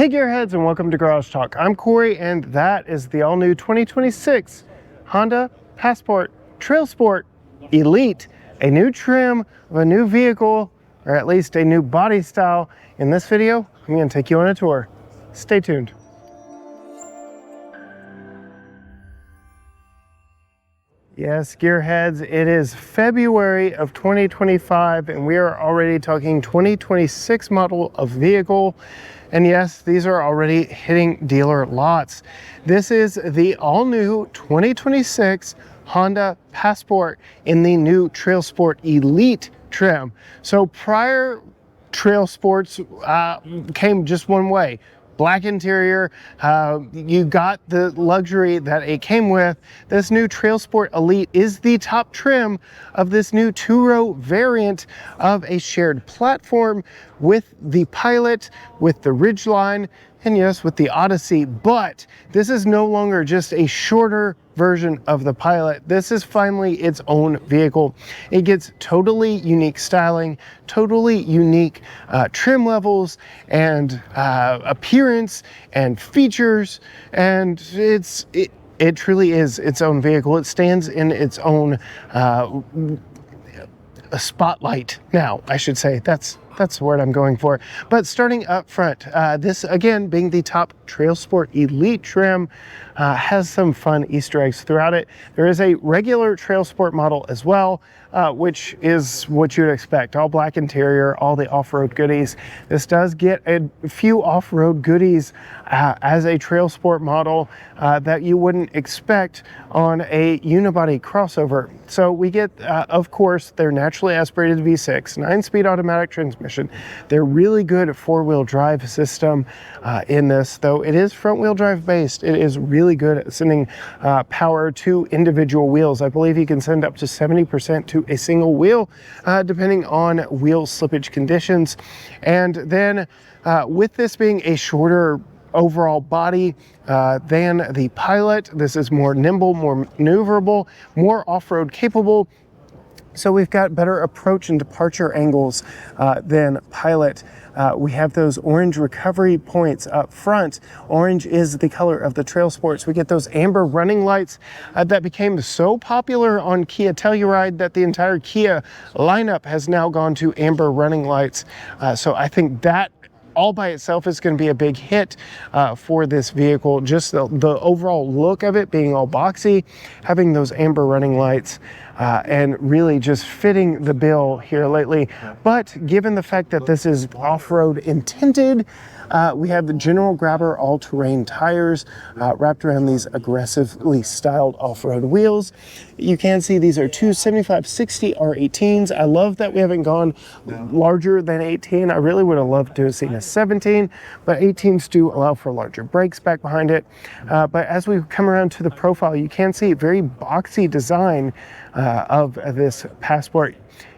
Hey gearheads, and welcome to Garage Talk. I'm Cory, and that is the all-new 2026 Honda Passport Trailsport Elite, a new trim of a new vehicle, or at least a new body style. In this video, I'm going to take you on a tour. Stay tuned. Yes, gearheads, it is February of 2025, and we are already talking 2026 model of vehicle. And yes, these are already hitting dealer lots. This is the all-new 2026 Honda Passport in the new Trailsport Elite trim. So prior Trailsports came just one way. Black interior, you got the luxury that it came with. This new Trailsport Elite is the top trim of this new two-row variant of a shared platform with the Pilot, with the Ridgeline, and yes, with the Odyssey. But this is no longer just a shorter version of the Pilot. This is finally its own vehicle. It gets totally unique styling, totally unique trim levels and appearance and features, and it truly is its own vehicle. It stands in its own a spotlight now, I should say. That's the word I'm going for. But starting up front, this again being the top Trailsport Elite trim, has some fun Easter eggs throughout it. There is a regular Trailsport model as well, which is what you'd expect. All black interior, all the off-road goodies. This does get a few off-road goodies as a Trailsport model that you wouldn't expect on a unibody crossover. So we get, of course, their naturally aspirated V6, 9-speed automatic transmission. They're really good at four-wheel drive system in this, though it is front-wheel drive based. It is really good at sending power to individual wheels. I believe you can send up to 70% to a single wheel, depending on wheel slippage conditions. And then with this being a shorter overall body than the Pilot, this is more nimble, more maneuverable, more off-road capable. So we've got better approach and departure angles than Pilot. We have those orange recovery points up front. Orange is the color of the Trailsports. We get those amber running lights that became so popular on Kia Telluride that the entire Kia lineup has now gone to amber running lights. So I think that all by itself is going to be a big hit for this vehicle. Just the overall look of it being all boxy, having those amber running lights, and really just fitting the bill here lately. But given the fact that this is off-road intended, we have the General Grabber all-terrain tires wrapped around these aggressively styled off-road wheels. You can see these are two 75/60 R18s. I love that we haven't gone larger than 18. I really would have loved to have seen a 17, but 18s do allow for larger brakes back behind it. But as we come around to the profile, you can see a very boxy design of this Passport.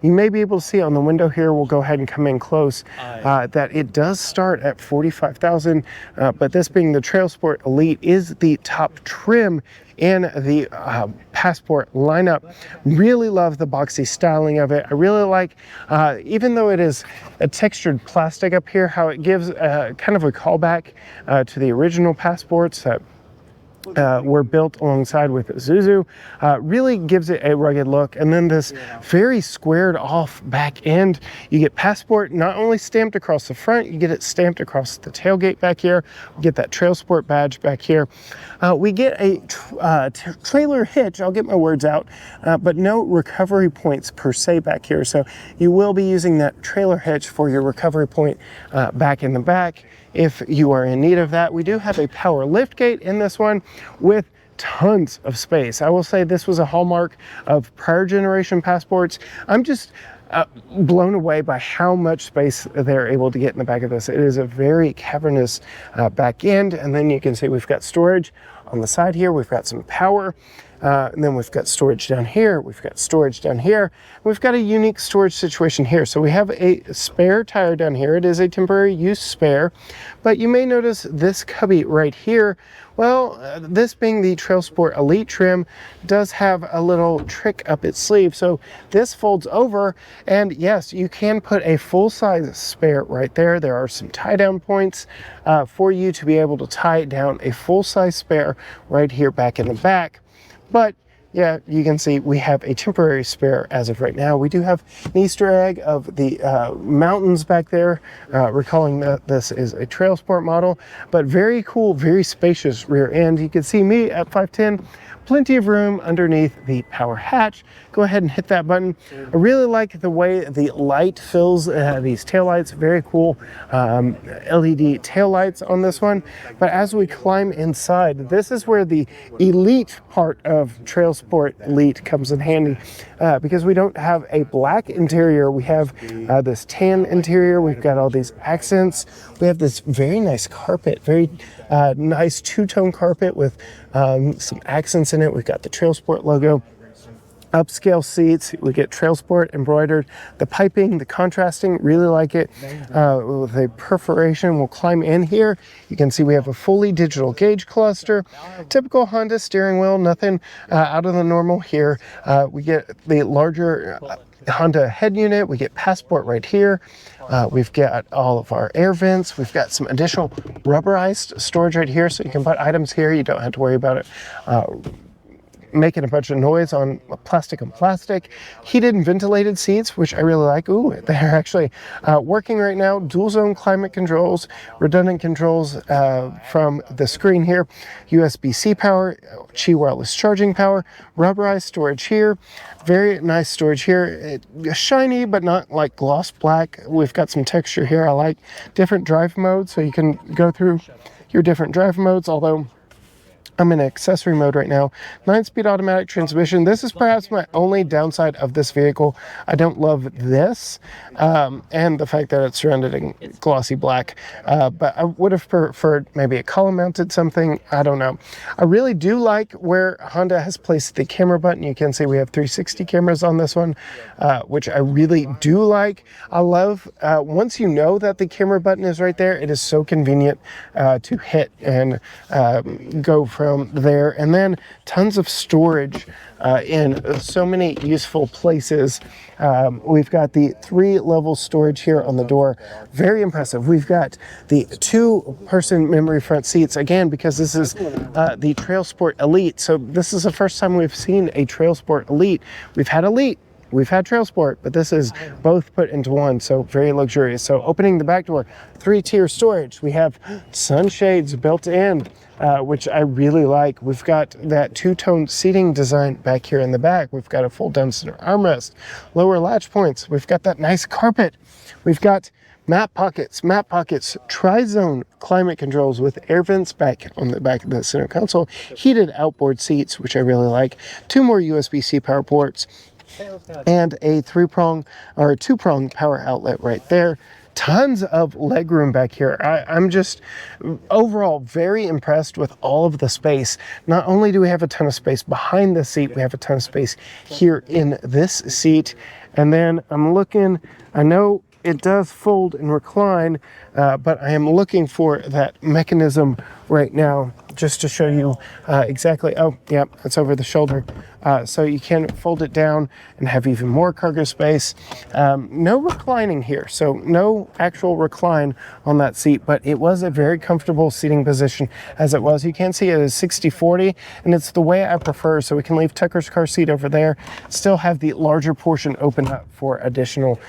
You may be able to see on the window here, we'll go ahead and come in close, that it does start at $45,000, but this being the Trailsport Elite is the top trim in the Passport lineup. Really love the boxy styling of it. I really like, even though it is a textured plastic up here, how it gives kind of a callback to the original Passports that were built alongside with Isuzu. Really gives it a rugged look. And then this very squared off back end. You get Passport not only stamped across the front, you get it stamped across the tailgate back here. We get that Trailsport badge back here. We get a trailer hitch, I'll get my words out, but no recovery points per se back here. So you will be using that trailer hitch for your recovery point back in the back if you are in need of that. We do have a power lift gate in this one with tons of space. I will say this was a hallmark of prior generation Passports. I'm just blown away by how much space they're able to get in the back of this. It is a very cavernous back end, and then you can see we've got storage on the side here. We've got some power. And then we've got storage down here. We've got storage down here. We've got a unique storage situation here. So we have a spare tire down here. It is a temporary use spare, but you may notice this cubby right here. Well, this being the Trailsport Elite trim does have a little trick up its sleeve. So this folds over, and yes, you can put a full-size spare right there. There are some tie-down points for you to be able to tie down a full-size spare right here back in the back. But yeah, you can see we have a temporary spare as of right now. We do have an Easter egg of the mountains back there, recalling that this is a Trailsport model, but very cool, very spacious rear end. You can see me at 5'10", plenty of room underneath the power hatch. Go ahead and hit that button. I really like the way the light fills these taillights. Very cool LED taillights on this one. But as we climb inside, this is where the Elite part of Trailsport Elite comes in handy, because we don't have a black interior. We have this tan interior. We've got all these accents. We have this very nice carpet, very nice two-tone carpet with some accents in it. We've got the Trailsport logo. Upscale seats, we get Trailsport embroidered. The piping, the contrasting, really like it. With a perforation, we'll climb in here. You can see we have a fully digital gauge cluster. Typical Honda steering wheel, nothing out of the normal here. We get the larger Honda head unit. We get Passport right here. We've got all of our air vents. We've got some additional rubberized storage right here, so you can put items here. You don't have to worry about it making a bunch of noise on plastic on plastic. Heated and ventilated seats, which I really like. Ooh, they're actually working right now. Dual zone climate controls, redundant controls from the screen here. USB-C power, Qi wireless charging power, rubberized storage here. Very nice storage here. Shiny, but not like gloss black. We've got some texture here. I like different drive modes, so you can go through your different drive modes, although I'm in accessory mode right now. 9-speed automatic transmission. This is perhaps my only downside of this vehicle. I don't love this and the fact that it's surrounded in glossy black, but I would have preferred maybe a column mounted something. I don't know. I really do like where Honda has placed the camera button. You can see we have 360 cameras on this one, which I really do like. I love once you know that the camera button is right there, it is so convenient to hit and go from there. And then tons of storage in so many useful places. We've got the 3-level storage here on the door. Very impressive. We've got the 2-person memory front seats, again, because this is the Trailsport Elite. So this is the first time we've seen a Trailsport Elite. We've had Elite, we've had Trailsport, but this is both put into one, so very luxurious. So opening the back door, 3-tier storage. We have sunshades built in, which I really like. We've got that 2-tone seating design back here in the back. We've got a fold-down center armrest, lower latch points. We've got that nice carpet. We've got map pockets, tri-zone climate controls with air vents back on the back of the center console, heated outboard seats, which I really like, 2 more USB-C power ports, and a 2-prong power outlet right there. Tons of legroom back here. I'm just overall very impressed with all of the space. Not only do we have a ton of space behind the seat, we have a ton of space here in this seat. And then I'm looking, I know it does fold and recline, but I am looking for that mechanism right now just to show you exactly. Oh, yeah, it's over the shoulder. So you can fold it down and have even more cargo space. No reclining here, so no actual recline on that seat, but it was a very comfortable seating position as it was. You can see it is 60-40, and it's the way I prefer, so we can leave Tucker's car seat over there, still have the larger portion open up for additional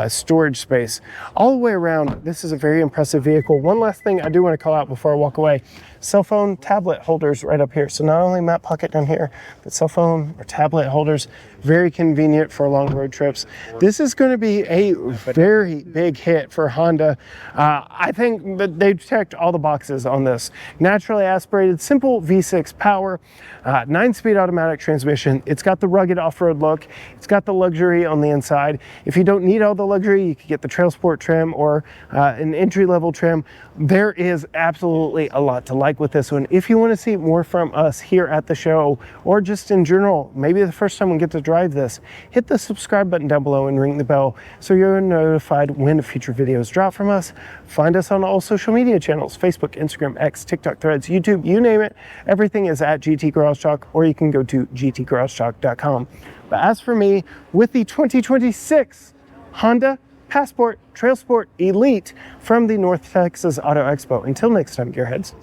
storage space. All the way around, this is a very impressive vehicle. One last thing I do want to call out before I walk away. Cell phone tablet holders right up here. So not only map pocket down here, but cell phone phone or tablet holders. Very convenient for long road trips. This is going to be a very big hit for Honda. I think that they've checked all the boxes on this. Naturally aspirated, simple V6 power, 9-speed automatic transmission. It's got the rugged off-road look. It's got the luxury on the inside. If you don't need all the luxury, you could get the Trailsport trim or an entry-level trim. There is absolutely a lot to like with this one. If you want to see more from us here at the show, or just in general, maybe the first time we get to drive this, hit the subscribe button down below and ring the bell so you're notified when future videos drop from us. Find us on all social media channels: Facebook, Instagram, X, TikTok, Threads, YouTube, you name it. Everything is at GT Garage Talk, or you can go to gtgaragetalk.com. But as for me, with the 2026 Honda Passport Trailsport Elite from the North Texas Auto Expo. Until next time, Gearheads.